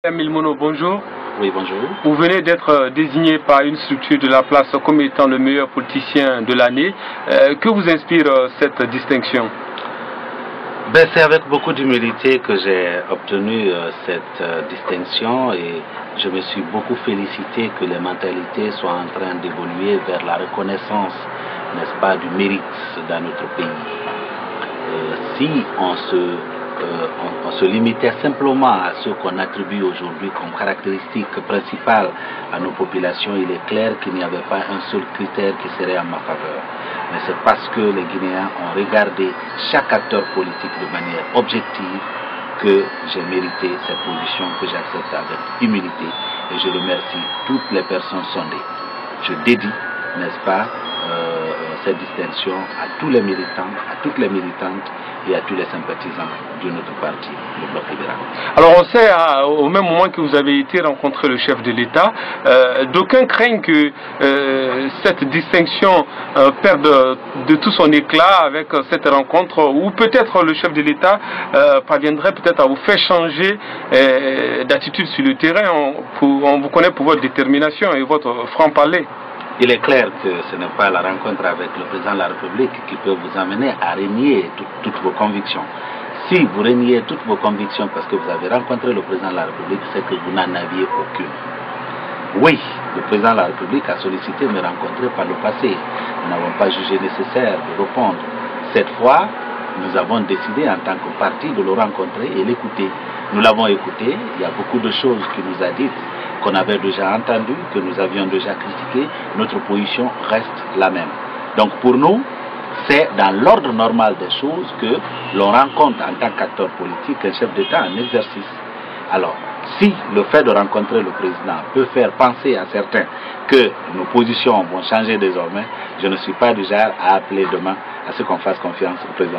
Emile Mono, bonjour. Oui, bonjour. Vous venez d'être désigné par une structure de la place comme étant le meilleur politicien de l'année. Que vous inspire cette distinction? C'est avec beaucoup d'humilité que j'ai obtenu cette distinction et je me suis beaucoup félicité que les mentalités soient en train d'évoluer vers la reconnaissance, n'est-ce pas, du mérite dans notre pays. Si on se limitait simplement à ce qu'on attribue aujourd'hui comme caractéristique principale à nos populations, il est clair qu'il n'y avait pas un seul critère qui serait en ma faveur. Mais c'est parce que les Guinéens ont regardé chaque acteur politique de manière objective que j'ai mérité cette position que j'accepte avec humilité et je remercie toutes les personnes sondées. Je dédie, n'est-ce pas, cette distinction à tous les militants, à toutes les militantes et à tous les sympathisants de notre parti, le Bloc libéral. Alors on sait, au même moment que vous avez été rencontrer le chef de l'État, d'aucuns craignent que cette distinction perde de tout son éclat avec cette rencontre, ou peut-être le chef de l'État parviendrait peut-être à vous faire changer d'attitude sur le terrain. On vous connaît pour votre détermination et votre franc-parler. Il est clair que ce n'est pas la rencontre avec le président de la République qui peut vous amener à renier toutes vos convictions. Si vous reniez toutes vos convictions parce que vous avez rencontré le président de la République, c'est que vous n'en aviez aucune. Oui, le président de la République a sollicité me rencontrer par le passé. Nous n'avons pas jugé nécessaire de répondre. Cette fois, nous avons décidé en tant que parti de le rencontrer et l'écouter. Nous l'avons écouté, il y a beaucoup de choses qu'il nous a dites, qu'on avait déjà entendues, que nous avions déjà critiquées. Notre position reste la même. Donc pour nous, c'est dans l'ordre normal des choses que l'on rencontre en tant qu'acteur politique un chef d'État en exercice. Alors, si le fait de rencontrer le président peut faire penser à certains que nos positions vont changer désormais, je ne suis pas du genre à appeler demain à ce qu'on fasse confiance au président.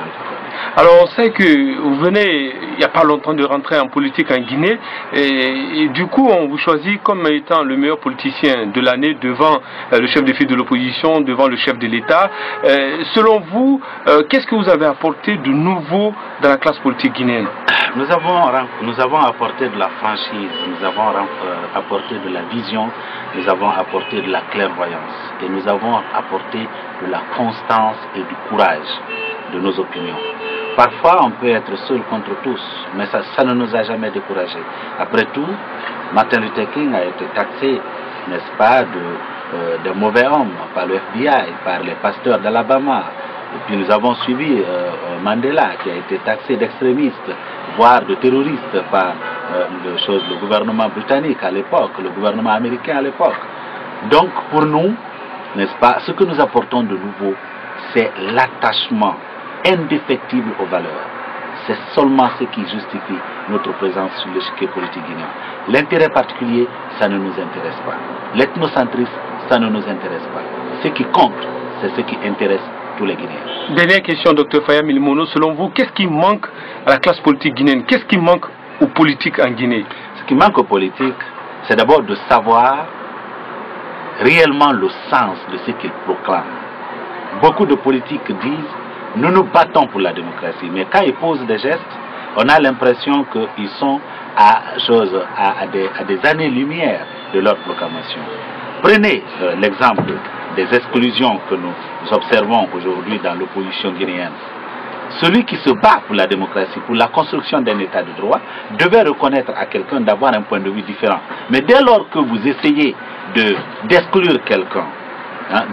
Alors on sait que vous venez il n'y a pas longtemps de rentrer en politique en Guinée et du coup on vous choisit comme étant le meilleur politicien de l'année devant le chef de file de l'opposition, devant le chef de l'État. Selon vous, qu'est-ce que vous avez apporté de nouveau dans la classe politique guinéenne? Nous avons apporté de la franchise, nous avons apporté de la vision, nous avons apporté de la clairvoyance et nous avons apporté de la constance et du courage de nos opinions. Parfois on peut être seul contre tous, mais ça ne nous a jamais découragés. Après tout, Martin Luther King a été taxé, n'est-ce pas, de mauvais hommes par le FBI, par les pasteurs d'Alabama. Et puis nous avons suivi Mandela qui a été taxé d'extrémiste, voire de terroriste par le gouvernement britannique à l'époque, le gouvernement américain à l'époque. Donc pour nous, n'est-ce pas, ce que nous apportons de nouveau, c'est l'attachement indéfectible aux valeurs. C'est seulement ce qui justifie notre présence sur l'échiquier politique guinéen. L'intérêt particulier, ça ne nous intéresse pas. L'ethnocentrisme, ça ne nous intéresse pas. Ce qui compte, c'est ce qui intéresse tous les Guinéens. Dernière question, Dr Faya Milmono. Selon vous, qu'est-ce qui manque à la classe politique guinéenne? Qu'est-ce qui manque aux politiques en Guinée? Ce qui manque aux politiques, c'est d'abord de savoir réellement le sens de ce qu'ils proclament. Beaucoup de politiques disent « nous nous battons pour la démocratie », mais quand ils posent des gestes, on a l'impression qu'ils sont à des années-lumière de leur proclamation. Prenez l'exemple des exclusions que nous observons aujourd'hui dans l'opposition guinéenne. Celui qui se bat pour la démocratie, pour la construction d'un état de droit, devait reconnaître à quelqu'un d'avoir un point de vue différent. Mais dès lors que vous essayez d'exclure quelqu'un,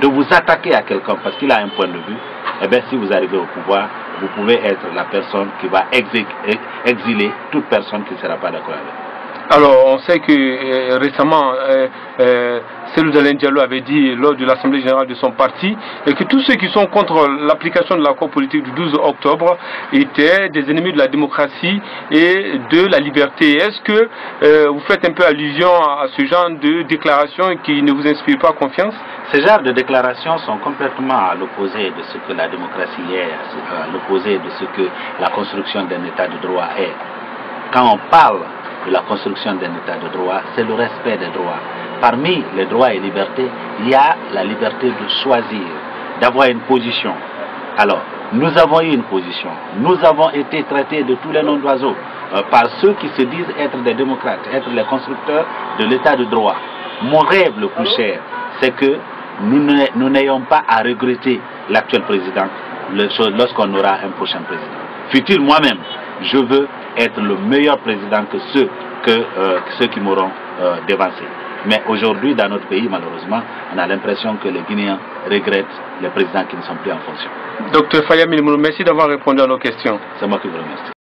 de vous attaquer à quelqu'un parce qu'il a un point de vue, eh bien si vous arrivez au pouvoir, vous pouvez être la personne qui va exiler toute personne qui ne sera pas d'accord avec. Alors, on sait que récemment, Cellou Dalein Diallo avait dit lors de l'Assemblée générale de son parti que tous ceux qui sont contre l'application de l'accord politique du 12 octobre étaient des ennemis de la démocratie et de la liberté. Est-ce que vous faites un peu allusion à ce genre de déclarations qui ne vous inspirent pas confiance? Ces genres de déclarations sont complètement à l'opposé de ce que la démocratie est, à l'opposé de ce que la construction d'un état de droit est. Quand on parle de la construction d'un état de droit, c'est le respect des droits. Parmi les droits et libertés, il y a la liberté de choisir, d'avoir une position. Alors, nous avons eu une position. Nous avons été traités de tous les noms d'oiseaux. par ceux qui se disent être des démocrates, être les constructeurs de l'état de droit. Mon rêve le plus cher, c'est que nous n'ayons pas à regretter l'actuel président lorsqu'on aura un prochain président. Fut-il moi-même, je veux être le meilleur président que ceux qui m'auront dévancé. Mais aujourd'hui, dans notre pays, malheureusement, on a l'impression que les Guinéens regrettent les présidents qui ne sont plus en fonction. Docteur Faya Milmourou, merci d'avoir répondu à nos questions. C'est moi qui vous remercie.